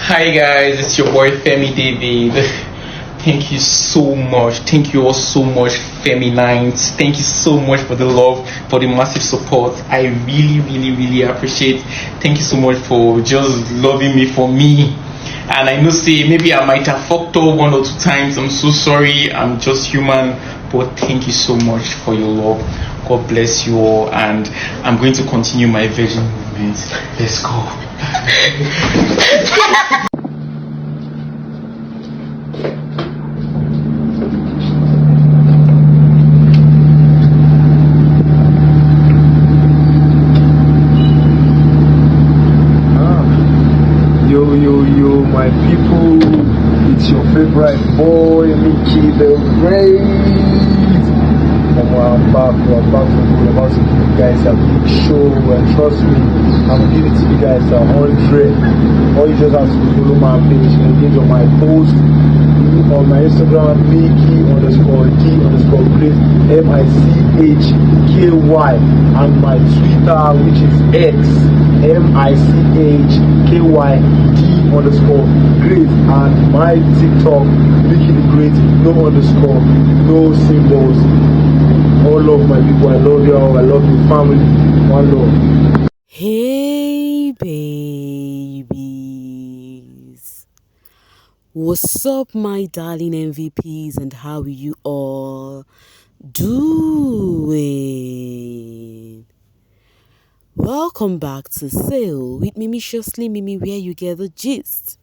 Hi guys, it's your boy Femi David. Thank you so much. Thank you all so much, Feminines. Thank you so much for the love, for the massive support. I really appreciate. Thank you so much for just loving me for me. And I know say maybe I might have fucked up one or two times. I'm so sorry. I'm just human. But thank you so much for your love. God bless you all. And I'm going to continue my virgin movement. Let's go. Yo, my people, it's your favorite boy, Micky the Great. I'm back to about to give you guys a big show, and trust me, I'm gonna give it to you guys 100. All you just have to do is follow my page, engage on my post, on my Instagram, Micky_D_Grace, MICHKY, and my Twitter, which is X, MICHKYD_Grace, and my TikTok, Micky the Great, no underscore, no symbols. All love, my people. I love you all. I love your family. One love. Hey babies, what's up my darling MVPs, and how are you all doing? Welcome back to Sail with Mimiciously Mimi, where you get the gist.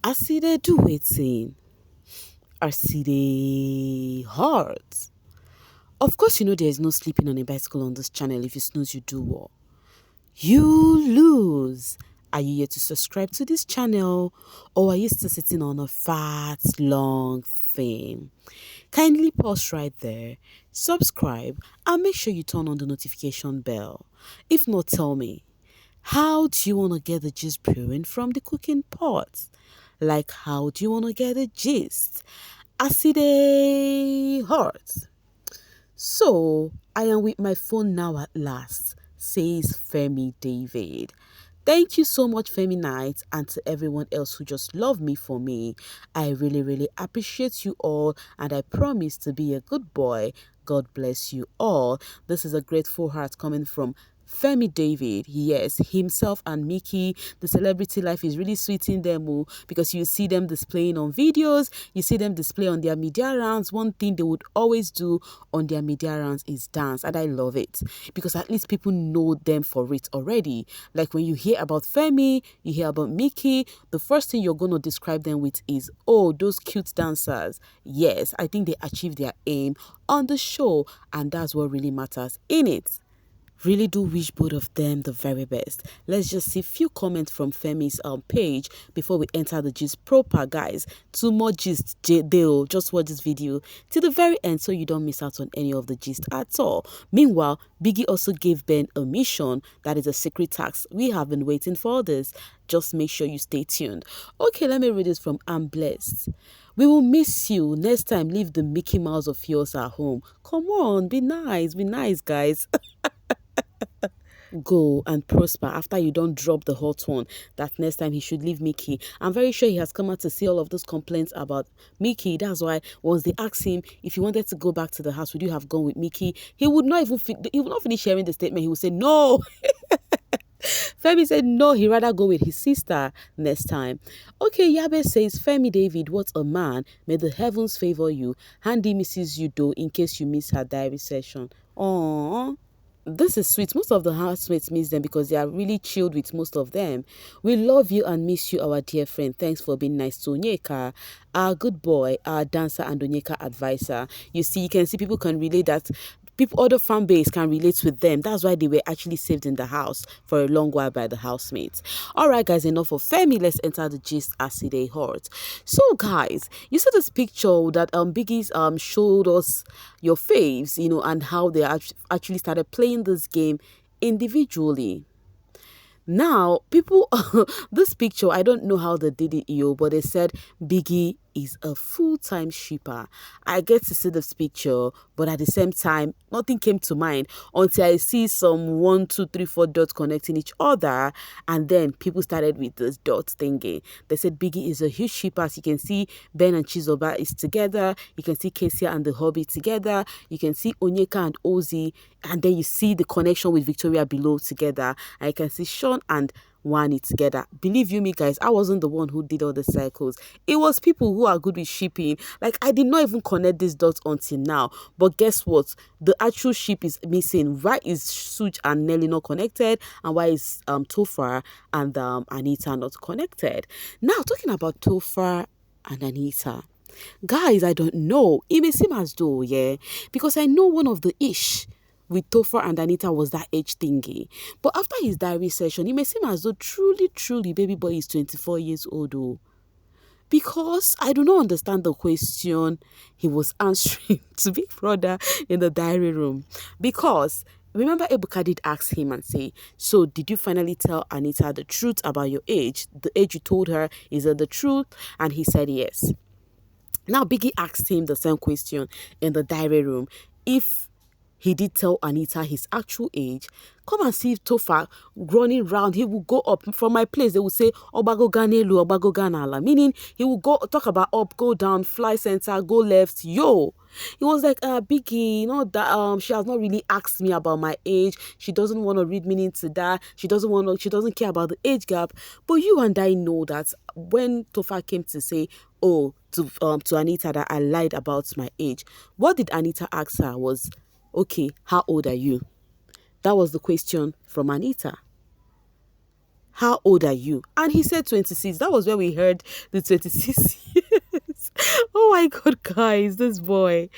I see they do waiting. I see they heart. Of course, you know there is no sleeping on a bicycle on this channel. If you snooze, you do what? You lose. Are you yet to subscribe to this channel, or are you still sitting on a fat, long thing? Kindly pause right there, subscribe, and make sure you turn on the notification bell. If not, tell me, how do you want to get the gist brewing from the cooking pot? Like, how do you want to get the gist? I see the heart. So, I am with my phone now at last, says Femi David. Thank you so much, Feminites, and to everyone else who just love me for me. I really appreciate you all, and I promise to be a good boy. God bless you all. This is a grateful heart coming from Femi David. Yes, himself and Micky. The celebrity life is really sweeting them, because you see them displaying on videos, you see them display on their media rounds. One thing they would always do on their media rounds is dance, and I love it because at least people know them for it already. Like when you hear about Femi, you hear about Micky, the first thing you're going to describe them with is, oh, those cute dancers. Yes, I think they achieved their aim on the show, and that's what really matters in it. Really do wish both of them the very best. Let's just see a few comments from Femi's page before we enter the gist proper, guys. Two more gist deal. Just watch this video till the very end so you don't miss out on any of the gist at all. Meanwhile, Biggie also gave Ben a mission that is a secret task. We have been waiting for this. Just make sure you stay tuned. Okay, let me read this from I'm Blessed. We will miss you. Next time, leave the Mickey Mouse of yours at home. Come on, be nice, guys. Go and prosper after you don't drop the hot one that next time he should leave Mickey. I'm very sure he has come out to see all of those complaints about Mickey. That's why once they asked him if he wanted to go back to the house, would you have gone with Mickey, he would not finish sharing the statement. He would say no. Femi said no, he'd rather go with his sister next time. Okay, Yabe says, Femi David, what a man. May the heavens favor you. Handy misses you though, in case you miss her diary session. Aww. This is sweet. Most of the housemates miss them because they are really chilled with most of them. We love you and miss you, our dear friend. Thanks for being nice to Onyeka, our good boy, our dancer and Onyeka advisor. You see, you can see people can relate that. Other fan base can relate with them. That's why they were actually saved in the house for a long while by the housemates. All right, guys, enough of Femi. Let's enter the gist as it hurt. So, guys, you saw this picture that Biggie's showed us your faves, and how they actually started playing this game individually. Now, people, this picture, I don't know how they did it, but they said Biggie is a full-time shipper. I get to see this picture, but at the same time, nothing came to mind until I see some 1, 2, 3, 4 dots connecting each other, and then people started with this dot thingy. They said Biggie is a huge shipper. As you can see, Ben and Chizoba is together. You can see Kesia and the Hobby together. You can see Onyeka and Ozzy, and then you see the connection with Victoria below together. And you can see Sean and Wani together. Believe you me, guys, I wasn't the one who did all the cycles. It was people who are good with shipping. Like, I did not even connect these dots until now. But guess what? The actual ship is missing. Why is Suj and Nelly not connected? And why is Topher and Anita not connected? Now, talking about Topher and Anita, guys, I don't know. It may seem as though, yeah, because I know one of the ish with Topher and Anita was that age thingy. But after his diary session, it may seem as though truly, baby boy is 24 years old, though. Because I do not understand the question he was answering to Big Brother in the diary room. Because remember, Ebuka did ask him and say, so did you finally tell Anita the truth about your age? The age you told her, is it the truth? And he said yes. Now, Biggie asked him the same question in the diary room. If he did tell Anita his actual age, come and see Topher running around. He will go up from my place. They will say, Obago Ganelu, Obago Ganala. Meaning, he will go talk about up, go down, fly center, go left. Yo. He was like, Biggie, you know, that she has not really asked me about my age. She doesn't want to read meaning to that. She doesn't care about the age gap. But you and I know that when Topher came to say, oh, to Anita, that I lied about my age, what did Anita ask her was, okay, how old are you? That was the question from Anita. How old are you? And he said 26. That was where we heard the 26 years. Oh my God, guys, this boy.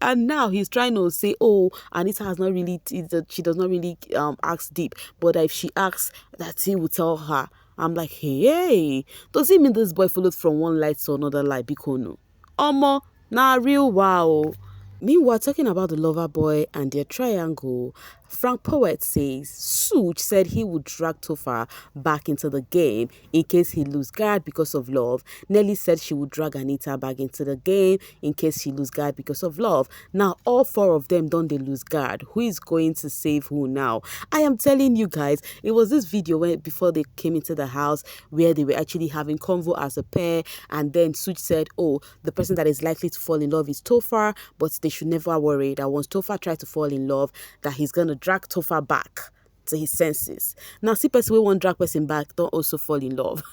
And now he's trying to say, oh, Anita has not really, she does not really ask deep. But if she asks, that he will tell her. I'm like, hey, does it mean this boy followed from one light to another light? Bikono. Omo, na real wow. Meanwhile, talking about the lover boy and their triangle, Frank Poet says Such said he would drag Topher back into the game in case he lose guard because of love. Nelly said she would drag Anita back into the game in case she lose guard because of love. Now, all four of them don't they lose guard. Who is going to save who now? I am telling you guys, it was this video before they came into the house where they were actually having convo as a pair, and then Such said, oh, the person that is likely to fall in love is Topher, but they should never worry that once Topher tries to fall in love, that he's going to drag Topher back to his senses. Now, see person we want drag person back, don't also fall in love.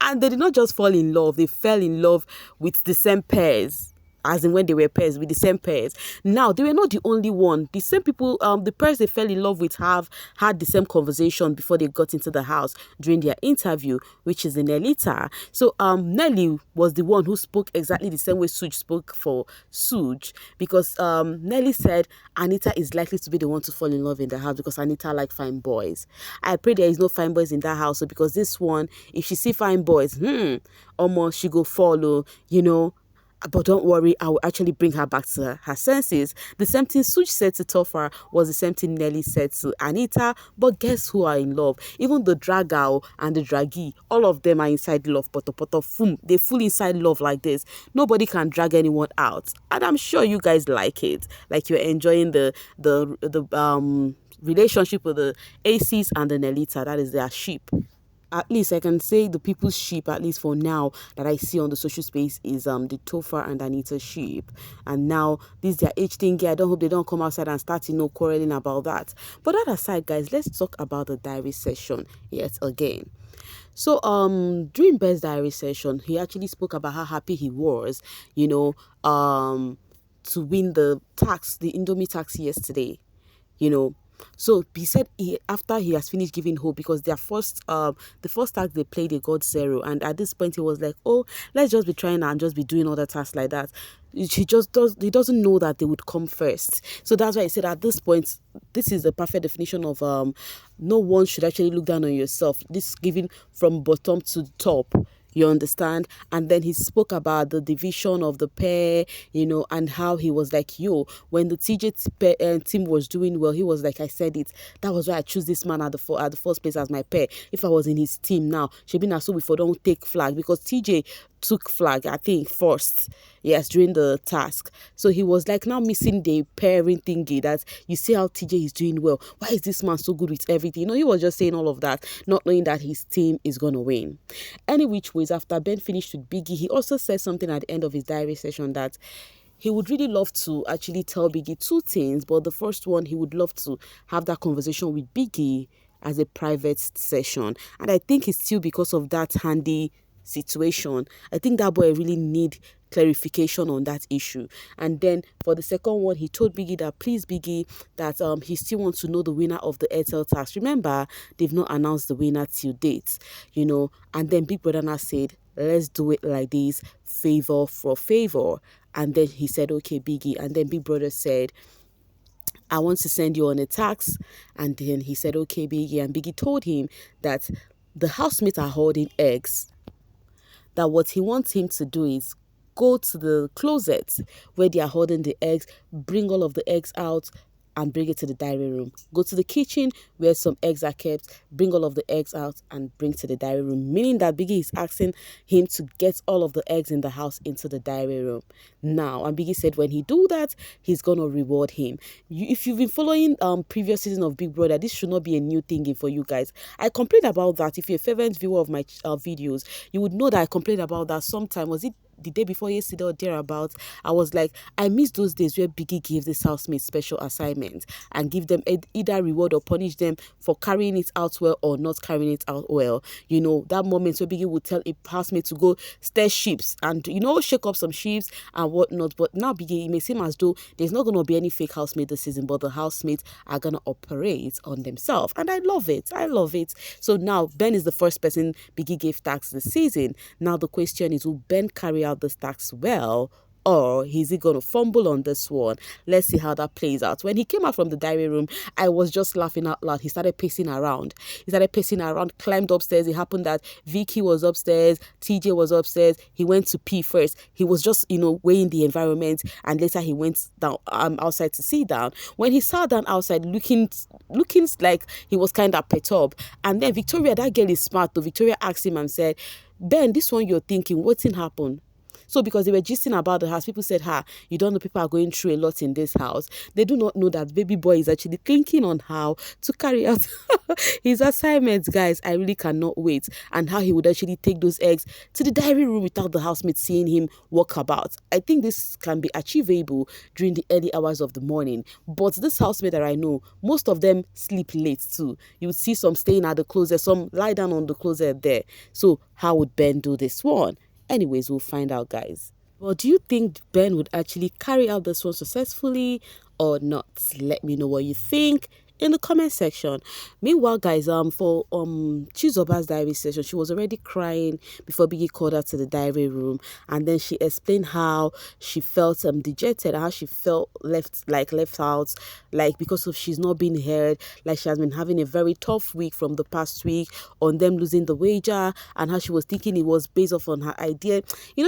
And they did not just fall in love, they fell in love with the same pairs. As in when they were pairs, with the same pairs. Now, they were not the only one. The same people, the pairs they fell in love with have had the same conversation before they got into the house during their interview, which is in Nelita. So, Nelly was the one who spoke exactly the same way Suj spoke for Suj, because Nelly said Anita is likely to be the one to fall in love in the house because Anita like fine boys. I pray there is no fine boys in that house, so because this one, if she see fine boys, almost she go follow, you know. But don't worry, I will actually bring her back to her senses. The same thing Such said to Topher was the same thing Nelly said to Anita. But guess who are in love? Even the dragao and the draggy, all of them are inside love. They full inside love like this. Nobody can drag anyone out. And I'm sure you guys like it. Like you're enjoying the relationship with the Aces and the Nelita. That is their sheep. At least I can say the people's sheep, at least for now, that I see on the social space is the Topher and Anita sheep. And now this their age thing. I don't hope they don't come outside and start quarreling about that. But that aside, guys, let's talk about the diary session yet again. So during Ben's diary session, he actually spoke about how happy he was, to win the Indomie tax yesterday, So he said after he has finished giving hope, because the first task they played, they got 0, and at this point he was like, oh, let's just be trying and just be doing other tasks like that. He doesn't know that they would come first. So that's why he said at this point, this is the perfect definition of no one should actually look down on yourself. This is giving from bottom to top. You understand? And then he spoke about the division of the pair, and how he was like, yo, when the team was doing well, he was like, I said it. That was why I choose this man at the first place as my pair. If I was in his team now, shebi na so before don't take flag, because TJ took flag, I think, first, yes, during the task. So he was like now missing the pairing thingy, that you see how TJ is doing well. Why is this man so good with everything? He was just saying all of that, not knowing that his team is gonna win. Any which ways, after Ben finished with Biggie, he also said something at the end of his diary session, that he would really love to actually tell Biggie two things, but the first one, he would love to have that conversation with Biggie as a private session. And I think it's still because of that handy situation. I think that boy really need clarification on that issue. And then for the second one, he told Biggie that, please Biggie, that he still wants to know the winner of the Airtel tax. Remember, they've not announced the winner till date, and then Big Brother now said, let's do it like this, favor for favor. And then he said, okay, Biggie. And then Big Brother said, I want to send you on a tax. And then he said, okay, Biggie. And Biggie told him that the housemates are holding eggs, that what he wants him to do is go to the closet where they are holding the eggs, bring all of the eggs out, and bring it to the diary room. Go to the kitchen where some eggs are kept, bring all of the eggs out and bring to the diary room. Meaning that Biggie is asking him to get all of the eggs in the house into the diary room. Now, and Biggie said when he do that, he's going to reward him. If you've been following previous season of Big Brother, this should not be a new thing for you guys. I complained about that. If you're a fervent viewer of my videos, you would know that I complained about that sometime. Was it the day before yesterday or thereabouts? I was like, I miss those days where Biggie gave this housemate special assignments and give them either reward or punish them for carrying it out well or not carrying it out well. That moment where Biggie would tell a housemate to go stir sheeps and shake up some sheeps and whatnot. But now Biggie, it may seem as though there's not going to be any fake housemate this season, but the housemates are going to operate on themselves, and I love it. So now Ben is the first person Biggie gave tax this season. Now the question is, will Ben carry out this tax well, or is he going to fumble on this one? Let's see how that plays out. When he came out from the diary room, I was just laughing out loud. He started pacing around, climbed upstairs. It happened that Vicky was upstairs, TJ was upstairs. He went to pee first. He was just, weighing the environment, and later he went down outside to sit down. When he sat down outside, looking like he was kind of perturbed. And then Victoria, that girl is smart though. Victoria asked him and said, Ben, this one you're thinking, what's in happen? So because they were gisting about the house, people said, you don't know people are going through a lot in this house. They do not know that baby boy is actually thinking on how to carry out his assignments, guys. I really cannot wait. And how he would actually take those eggs to the diary room without the housemaid seeing him walk about. I think this can be achievable during the early hours of the morning. But this housemaid that I know, most of them sleep late too. You would see some staying at the closet, some lie down on the closet there. So how would Ben do this one? Anyways, we'll find out, guys. Well, do you think Ben would actually carry out this one successfully or not? Let me know what you think in the comment section. Meanwhile, guys, for Chizoba's diary session, she was already crying before Biggie called her to the diary room, and then she explained how she felt dejected, how she felt left out, because of she's not being heard, she has been having a very tough week from the past week on them losing the wager, and how she was thinking it was based off on her idea.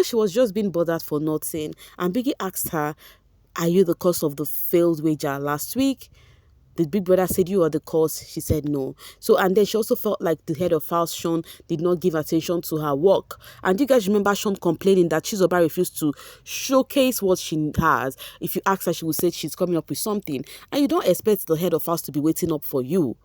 She was just being bothered for nothing. And Biggie asked her, are you the cause of the failed wager last week? The Big Brother said you are the cause. She said no. So, and then she also felt like the head of house, Sean, did not give attention to her work. And you guys remember Sean complaining that Chizoba refused to showcase what she has. If you ask her, she will say she's coming up with something. And you don't expect the head of house to be waiting up for you.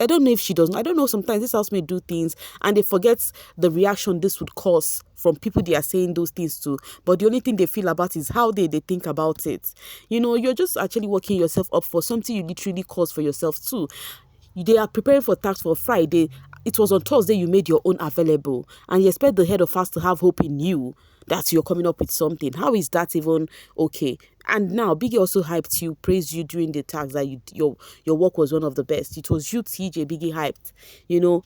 I don't know if she doesn't. I don't know. Sometimes this house may do things and they forget the reaction this would cause from people they are saying those things to. But the only thing they feel about is how they think about it. You're just actually working yourself up for something you literally caused for yourself too. They are preparing for tax for Friday. It was on Thursday you made your own available. And you expect the head of house to have hope in you that you're coming up with something. How is that even okay? And now Biggie also hyped you, praised you during the tax that your work was one of the best. It was you, TJ, Biggie hyped,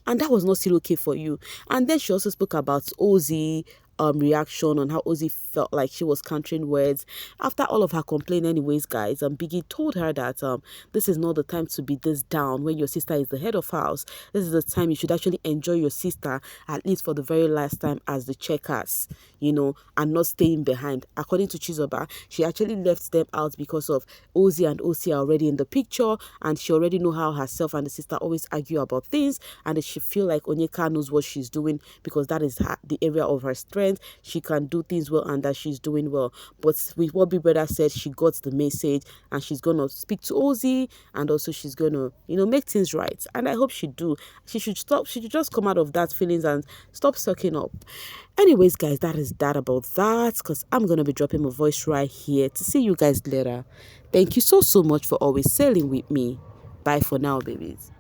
and that was not still okay for you. And then she also spoke about Ozzy, reaction on how Ozzy felt like she was countering words. After all of her complaint anyways, guys, Biggie told her that this is not the time to be this down when your sister is the head of house. This is the time you should actually enjoy your sister, at least for the very last time as the checkers, and not staying behind. According to Chizoba, she actually left them out because of Ozzy and Osi are already in the picture, and she already know how herself and the sister always argue about things, and she feel like Onyeka knows what she's doing because that is the area of her strength. She can do things well and that she's doing well. But with what Big Brother said, she got the message and she's gonna speak to Ozzy, and also she's gonna make things right. And I hope she do. She should just come out of that feelings and stop sucking up. Anyways, guys, that is that about that, because I'm gonna be dropping my voice right here to see you guys later. Thank you so much for always sailing with me. Bye for now, babies.